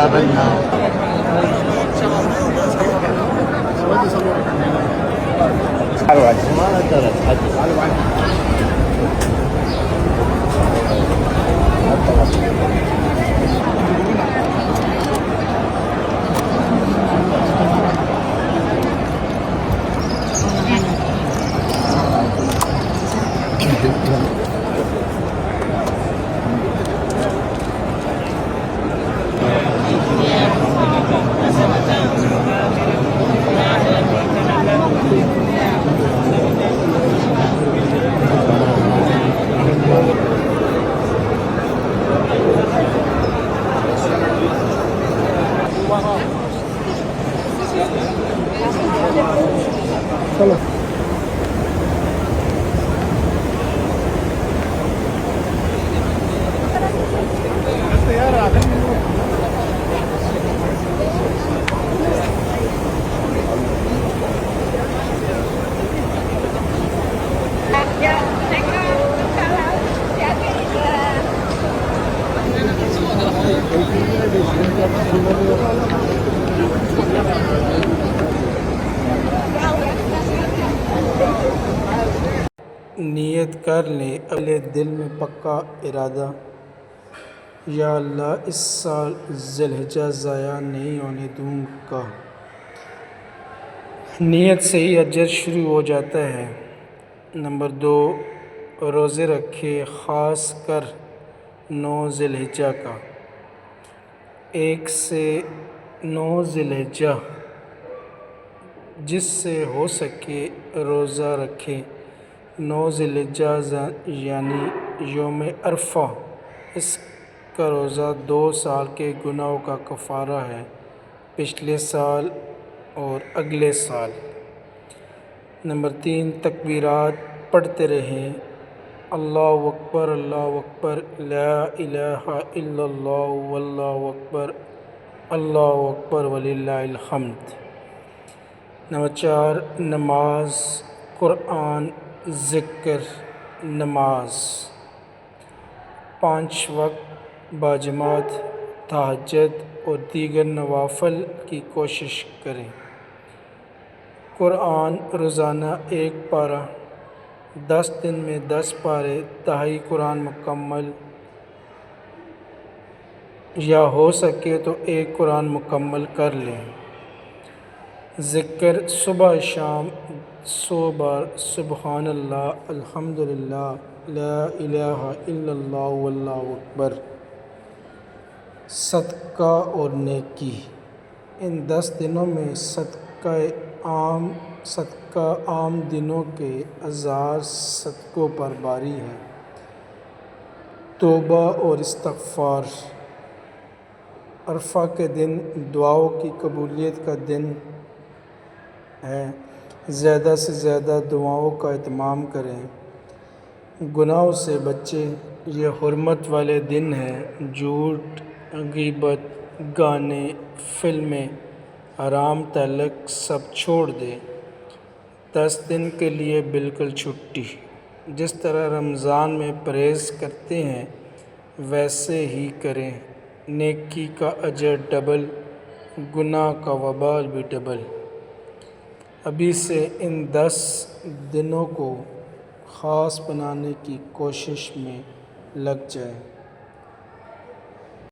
عذاب النار. نیت کر لیں اپنے دل میں پکا ارادہ، یا اللہ اس سال ذی الحجہ ضائع نہیں ہونے دوں گا۔ نیت سے ہی اجر شروع ہو جاتا ہے۔ نمبر 2، روزے رکھے، خاص کر 9 ذی الحجہ کا۔ 1 سے 9 ذی الحجہ جس سے ہو سکے روزہ رکھے۔ 9 ذی الحجہ یعنی یوم عرفہ، اس کا روزہ 2 سال کے گناہوں کا کفارہ ہے، پچھلے سال اور اگلے سال۔ نمبر 3، تکبیرات پڑھتے رہیں، اللہ اکبر اللہ اکبر، لا الہ الا اللہ واللہ اکبر، اللہ اکبر وللہ الحمد۔ نمبر 4، نماز، قرآن، ذکر، نماز 5 وقت باجماعت، تہجد اور دیگر نوافل کی کوشش کریں۔ قرآن روزانہ 1 پارہ، 10 دن میں 10 پارے، تہائی قرآن مکمل، یا ہو سکے تو 1 قرآن مکمل کر لیں۔ ذکر صبح شام 100 بار سبحان اللہ، الحمدللہ، لا الہ الا اللہ واللہ اکبر۔ صدقہ اور نیکی، ان 10 دنوں میں صدقہ عام دنوں کے 1000 صدقوں پر باری ہے۔ توبہ اور استغفار، عرفہ کے دن دعاؤں کی قبولیت کا دن ہے، زیادہ سے زیادہ دعاؤں کا اہتمام کریں، گناہوں سے بچیں، یہ حرمت والے دن ہیں۔ جھوٹ، غیبت، گانے، فلمیں، حرام تعلق سب چھوڑ دیں۔ 10 دن کے لیے بالکل چھٹی۔ جس طرح رمضان میں پرہیز کرتے ہیں ویسے ہی کریں، نیکی کا اجر ڈبل، گناہ کا وبال بھی ڈبل۔ ابھی سے ان 10 دنوں کو خاص بنانے کی کوشش میں لگ جائیں۔